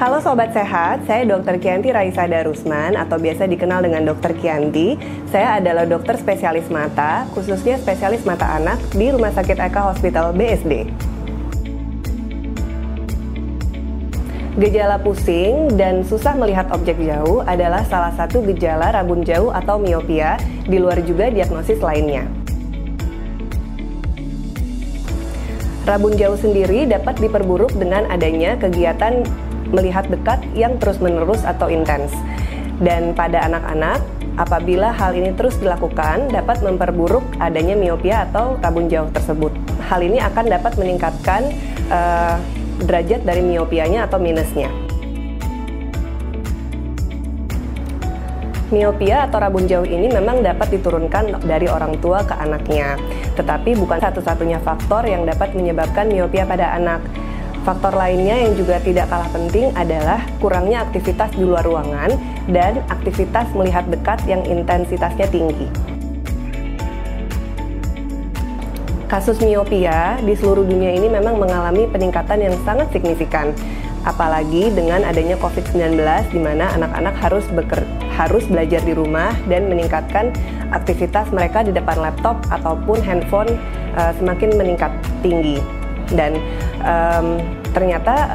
Halo Sobat Sehat, saya Dr. Kianti Raisa Darusman atau biasa dikenal dengan Dr. Kianti. Saya adalah dokter spesialis mata, khususnya spesialis mata anak di Rumah Sakit Eka Hospital BSD. Gejala pusing dan susah melihat objek jauh adalah salah satu gejala rabun jauh atau miopia, di luar juga diagnosis lainnya. Rabun jauh sendiri dapat diperburuk dengan adanya kegiatan melihat dekat yang terus-menerus atau intens. Dan pada anak-anak, apabila hal ini terus dilakukan, dapat memperburuk adanya miopia atau rabun jauh tersebut. Hal ini akan dapat meningkatkan derajat dari miopianya atau minusnya. Miopia atau rabun jauh ini memang dapat diturunkan dari orang tua ke anaknya, tetapi bukan satu-satunya faktor yang dapat menyebabkan miopia pada anak. Faktor lainnya yang juga tidak kalah penting adalah kurangnya aktivitas di luar ruangan dan aktivitas melihat dekat yang intensitasnya tinggi. Kasus miopia di seluruh dunia ini memang mengalami peningkatan yang sangat signifikan, apalagi dengan adanya COVID-19 di mana anak-anak harus belajar di rumah dan meningkatkan aktivitas mereka di depan laptop ataupun handphone semakin meningkat tinggi. Dan ternyata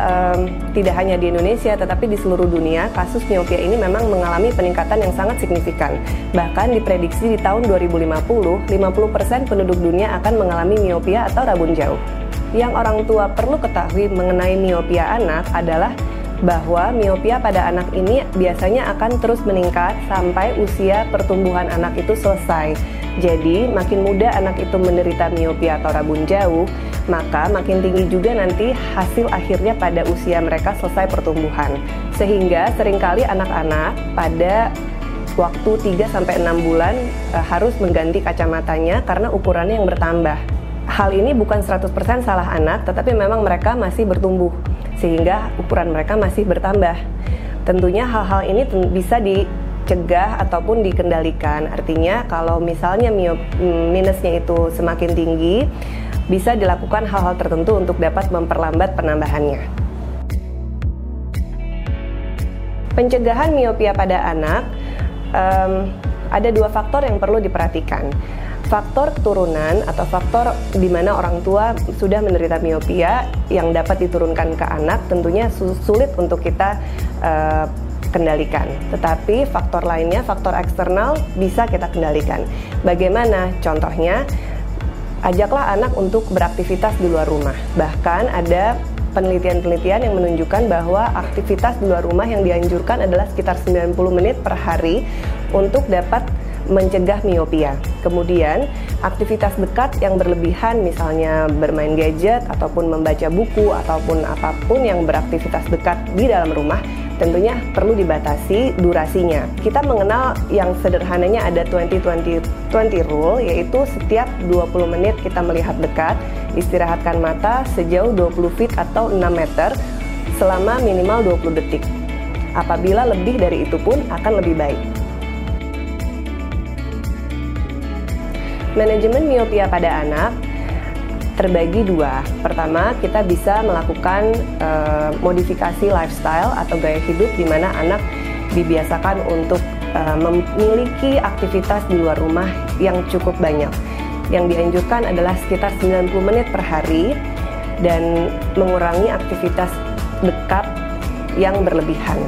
tidak hanya di Indonesia tetapi di seluruh dunia kasus miopia ini memang mengalami peningkatan yang sangat signifikan. Bahkan diprediksi di tahun 2050, 50% penduduk dunia akan mengalami miopia atau rabun jauh. Yang orang tua perlu ketahui mengenai miopia anak adalah bahwa miopia pada anak ini biasanya akan terus meningkat sampai usia pertumbuhan anak itu selesai. Jadi, makin muda anak itu menderita miopia atau rabun jauh, maka makin tinggi juga nanti hasil akhirnya pada usia mereka selesai pertumbuhan. Sehingga seringkali anak-anak pada waktu 3-6 bulan harus mengganti kacamatanya karena ukurannya yang bertambah. Hal ini bukan 100% salah anak, tetapi memang mereka masih bertumbuh, sehingga ukuran mereka masih bertambah. Tentunya hal-hal ini bisa dicegah ataupun dikendalikan. Artinya kalau misalnya minusnya itu semakin tinggi, bisa dilakukan hal-hal tertentu untuk dapat memperlambat penambahannya. Pencegahan miopia pada anak, ada dua faktor yang perlu diperhatikan. Faktor keturunan atau faktor di mana orang tua sudah menderita miopia yang dapat diturunkan ke anak tentunya sulit untuk kita kendalikan. Tetapi faktor lainnya, faktor eksternal bisa kita kendalikan. Bagaimana? Contohnya, ajaklah anak untuk beraktivitas di luar rumah. Bahkan ada penelitian-penelitian yang menunjukkan bahwa aktivitas di luar rumah yang dianjurkan adalah sekitar 90 menit per hari untuk dapat mencegah miopia. Kemudian, aktivitas dekat yang berlebihan misalnya bermain gadget ataupun membaca buku ataupun apapun yang beraktivitas dekat di dalam rumah tentunya perlu dibatasi durasinya. Kita mengenal yang sederhananya ada 20-20-20 rule, yaitu setiap 20 menit kita melihat dekat, istirahatkan mata sejauh 20 feet atau 6 meter selama minimal 20 detik. Apabila lebih dari itu pun akan lebih baik. Manajemen miopia pada anak terbagi dua. Pertama, kita bisa melakukan modifikasi lifestyle atau gaya hidup di mana anak dibiasakan untuk memiliki aktivitas di luar rumah yang cukup banyak. Yang dianjurkan adalah sekitar 90 menit per hari dan mengurangi aktivitas dekat yang berlebihan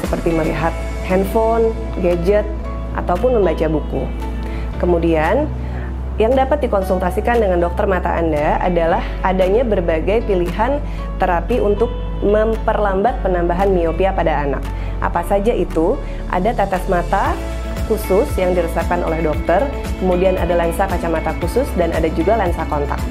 seperti melihat handphone, gadget, ataupun membaca buku. Kemudian, yang dapat dikonsultasikan dengan dokter mata Anda adalah adanya berbagai pilihan terapi untuk memperlambat penambahan miopia pada anak. Apa saja itu? Ada tetes mata khusus yang diresepkan oleh dokter, kemudian ada lensa kacamata khusus, dan ada juga lensa kontak.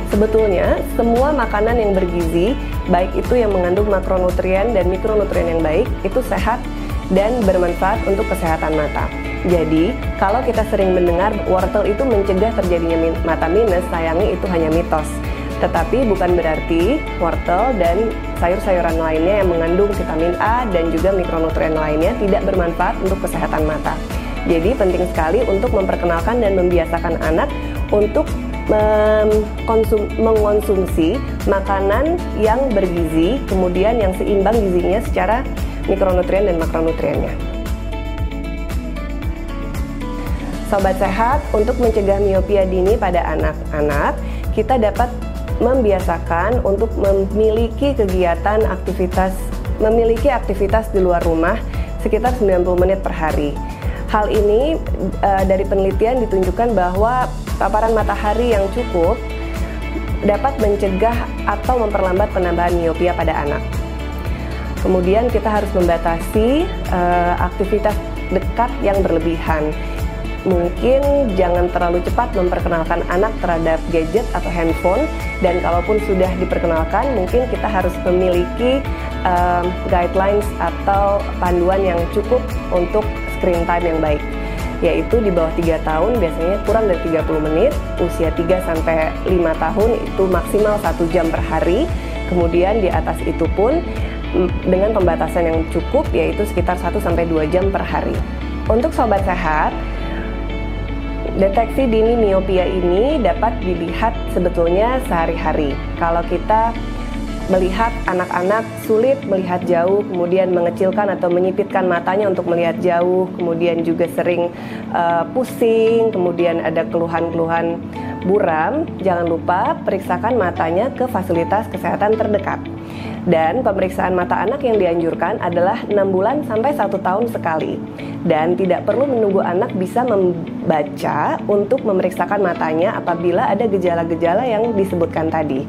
Sebetulnya, semua makanan yang bergizi, baik itu yang mengandung makronutrien dan mikronutrien yang baik, itu sehat dan bermanfaat untuk kesehatan mata. Jadi, kalau kita sering mendengar wortel itu mencegah terjadinya mata minus, sayangnya itu hanya mitos. Tetapi bukan berarti wortel dan sayur-sayuran lainnya yang mengandung vitamin A dan juga mikronutrien lainnya tidak bermanfaat untuk kesehatan mata. Jadi penting sekali untuk memperkenalkan dan membiasakan anak untuk mengonsumsi makanan yang bergizi, kemudian yang seimbang gizinya secara mikronutrien dan makronutriennya. Sobat Sehat, untuk mencegah miopia dini pada anak-anak, kita dapat membiasakan untuk memiliki aktivitas di luar rumah sekitar 90 menit per hari. Hal ini dari penelitian ditunjukkan bahwa paparan matahari yang cukup dapat mencegah atau memperlambat penambahan miopia pada anak. Kemudian kita harus membatasi aktivitas dekat yang berlebihan. Mungkin jangan terlalu cepat memperkenalkan anak terhadap gadget atau handphone, dan kalaupun sudah diperkenalkan, mungkin kita harus memiliki guidelines atau panduan yang cukup untuk screen time yang baik, yaitu di bawah 3 tahun biasanya kurang dari 30 menit, usia 3-5 tahun itu maksimal 1 jam per hari, kemudian di atas itu pun dengan pembatasan yang cukup yaitu sekitar 1-2 jam per hari. Untuk Sobat Sehat, deteksi dini miopia ini dapat dilihat sebetulnya sehari-hari. Kalau kita melihat anak-anak sulit melihat jauh, kemudian mengecilkan atau menyipitkan matanya untuk melihat jauh, kemudian juga sering pusing, kemudian ada keluhan-keluhan buram, jangan lupa periksakan matanya ke fasilitas kesehatan terdekat. Dan pemeriksaan mata anak yang dianjurkan adalah 6 bulan sampai 1 tahun sekali. Dan tidak perlu menunggu anak bisa membaca untuk memeriksakan matanya apabila ada gejala-gejala yang disebutkan tadi.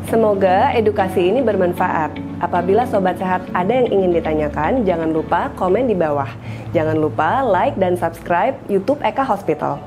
Semoga edukasi ini bermanfaat. Apabila Sobat Sehat ada yang ingin ditanyakan, jangan lupa komen di bawah. Jangan lupa like dan subscribe YouTube Eka Hospital.